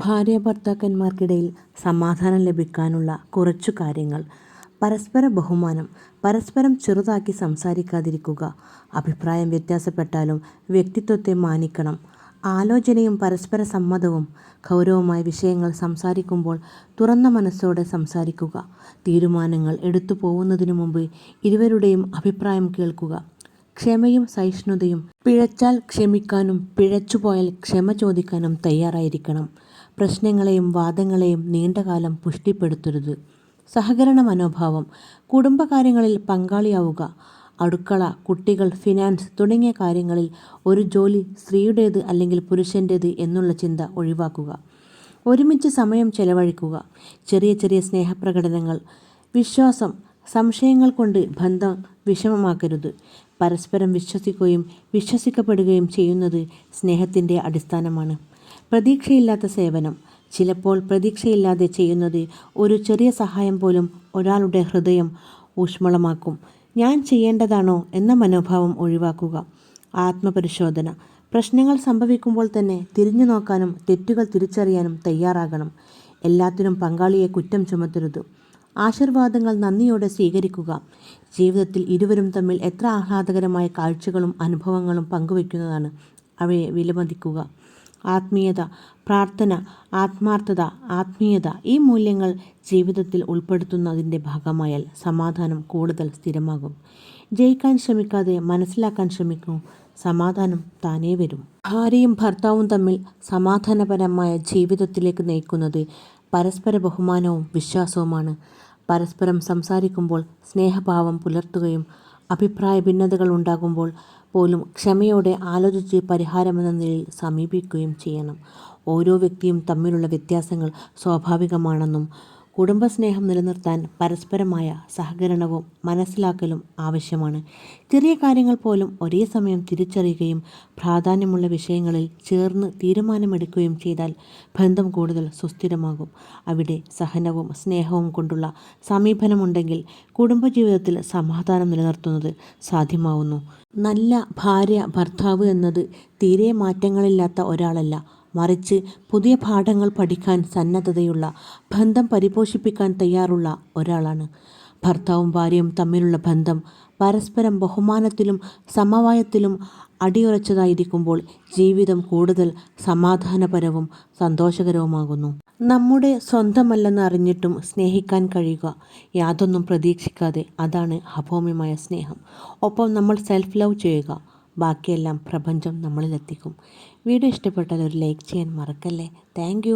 ഭാര്യ ഭർത്താക്കന്മാർക്കിടയിൽ സമാധാനം ലഭിക്കാനുള്ള കുറച്ചു കാര്യങ്ങൾ. പരസ്പര ബഹുമാനം. പരസ്പരം ചെറുതാക്കി സംസാരിക്കാതിരിക്കുക. അഭിപ്രായം വ്യത്യാസപ്പെട്ടാലും വ്യക്തിത്വത്തെ മാനിക്കണം. ആലോചനയും പരസ്പര സമ്മതവും. ഗൗരവമായ വിഷയങ്ങൾ സംസാരിക്കുമ്പോൾ തുറന്ന മനസ്സോടെ സംസാരിക്കുക. തീരുമാനങ്ങൾ എടുത്തു പോകുന്നതിനു മുമ്പ് ഇരുവരുടെയും അഭിപ്രായം കേൾക്കുക. ക്ഷമയും സഹിഷ്ണുതയും. പിഴച്ചാൽ ക്ഷമിക്കാനും പിഴച്ചുപോയാൽ ക്ഷമ ചോദിക്കാനും തയ്യാറായിരിക്കണം. പ്രശ്നങ്ങളെയും വാദങ്ങളെയും നീണ്ടകാലം പുഷ്ടിപ്പെടുത്തരുത്. സഹകരണ മനോഭാവം. കുടുംബകാര്യങ്ങളിൽ പങ്കാളിയാവുക. അടുക്കള, കുട്ടികൾ, ഫിനാൻസ് തുടങ്ങിയ കാര്യങ്ങളിൽ ഒരു ജോലി സ്ത്രീയുടേത് അല്ലെങ്കിൽ പുരുഷൻ്റേത് എന്നുള്ള ചിന്ത ഒഴിവാക്കുക. ഒരുമിച്ച് സമയം ചെലവഴിക്കുക. ചെറിയ ചെറിയ സ്നേഹപ്രകടനങ്ങൾ. വിശ്വാസം. സംശയങ്ങൾ കൊണ്ട് ബന്ധം വിഷമമാക്കരുത്. പരസ്പരം വിശ്വസിക്കുകയും വിശ്വസിക്കപ്പെടുകയും ചെയ്യുന്നത് സ്നേഹത്തിൻ്റെ അടിസ്ഥാനമാണ്. പ്രതീക്ഷയില്ലാത്ത സേവനം. ചിലപ്പോൾ പ്രതീക്ഷയില്ലാതെ ചെയ്യുന്നത് ഒരു ചെറിയ സഹായം പോലും ഒരാളുടെ ഹൃദയം ഊഷ്മളമാക്കും. ഞാൻ ചെയ്യേണ്ടതാണോ എന്ന മനോഭാവം ഒഴിവാക്കുക. ആത്മപരിശോധന. പ്രശ്നങ്ങൾ സംഭവിക്കുമ്പോൾ തന്നെ തിരിഞ്ഞു നോക്കാനും തെറ്റുകൾ തിരിച്ചറിയാനും തയ്യാറാകണം. എല്ലാത്തിനും പങ്കാളിയെ കുറ്റം ചുമത്തരുത്. ആശീർവാദങ്ങൾ നന്ദിയോടെ സ്വീകരിക്കുക. ജീവിതത്തിൽ ഇരുവരും തമ്മിൽ എത്ര ആഹ്ലാദകരമായ കാഴ്ചകളും അനുഭവങ്ങളും പങ്കുവയ്ക്കുന്നതാണ്. അവയെ വിലമതിക്കുക. ആത്മീയത. പ്രാർത്ഥന, ആത്മാർത്ഥത, ആത്മീയത ഈ മൂല്യങ്ങൾ ജീവിതത്തിൽ ഉൾപ്പെടുത്തുന്നതിൻ്റെ ഭാഗമായാൽ സമാധാനം കൂടുതൽ സ്ഥിരമാകും. ജയിക്കാൻ ശ്രമിക്കാതെ മനസ്സിലാക്കാൻ ശ്രമിക്കൂ. സമാധാനം താനേ വരും. ഭാര്യയും ഭർത്താവും തമ്മിൽ സമാധാനപരമായ ജീവിതത്തിലേക്ക് നയിക്കുന്നത് പരസ്പര ബഹുമാനവും വിശ്വാസവുമാണ്. പരസ്പരം സംസാരിക്കുമ്പോൾ സ്നേഹഭാവം പുലർത്തുകയും അഭിപ്രായ ഭിന്നതകൾ ഉണ്ടാകുമ്പോൾ പോലും ക്ഷമയോടെ ആലോചിച്ച് പരിഹാരമെന്ന നിലയിൽ സമീപിക്കുകയും ചെയ്യണം. ഓരോ വ്യക്തിയും തമ്മിലുള്ള വ്യത്യാസങ്ങൾ സ്വാഭാവികമാണെന്നും കുടുംബസ്നേഹം നിലനിർത്താൻ പരസ്പരമായ സഹകരണവും മനസ്സിലാക്കലും ആവശ്യമാണ്. ചെറിയ കാര്യങ്ങൾ പോലും ഒരേ സമയം തിരിച്ചറിയുകയും പ്രാധാന്യമുള്ള വിഷയങ്ങളിൽ ചേർന്ന് തീരുമാനമെടുക്കുകയും ചെയ്താൽ ബന്ധം കൂടുതൽ സുസ്ഥിരമാകും. അവിടെ സഹനവും സ്നേഹവും കൊണ്ടുള്ള സമീപനമുണ്ടെങ്കിൽ കുടുംബജീവിതത്തിൽ സമാധാനം നിലനിർത്തുന്നത് സാധ്യമാവുന്നു. നല്ല ഭാര്യ ഭർത്താവ് എന്നത് തീരെ മാറ്റങ്ങളില്ലാത്ത ഒരാളല്ല, മറിച്ച് പുതിയ പാഠങ്ങൾ പഠിക്കാൻ സന്നദ്ധതയുള്ള, ബന്ധം പരിപോഷിപ്പിക്കാൻ തയ്യാറുള്ള ഒരാളാണ്. ഭർത്താവും ഭാര്യയും തമ്മിലുള്ള ബന്ധം പരസ്പരം ബഹുമാനത്തിലും സമവായത്തിലും അടിയുറച്ചതായിരിക്കുമ്പോൾ ജീവിതം കൂടുതൽ സമാധാനപരവും സന്തോഷകരവുമാകുന്നു. നമ്മുടെ സ്വന്തമല്ലെന്ന് അറിഞ്ഞിട്ടും സ്നേഹിക്കാൻ കഴിയുക, യാതൊന്നും പ്രതീക്ഷിക്കാതെ, അതാണ് അഭൗമ്യമായ സ്നേഹം. ഒപ്പം നമ്മൾ സെൽഫ് ലവ് ചെയ്യുക, ബാക്കിയെല്ലാം പ്രപഞ്ചം നമ്മളിലെത്തിക്കും. വീഡിയോ ഇഷ്ടപ്പെട്ടാൽ ഒരു ലൈക്ക് ചെയ്യാൻ മറക്കല്ലേ. താങ്ക്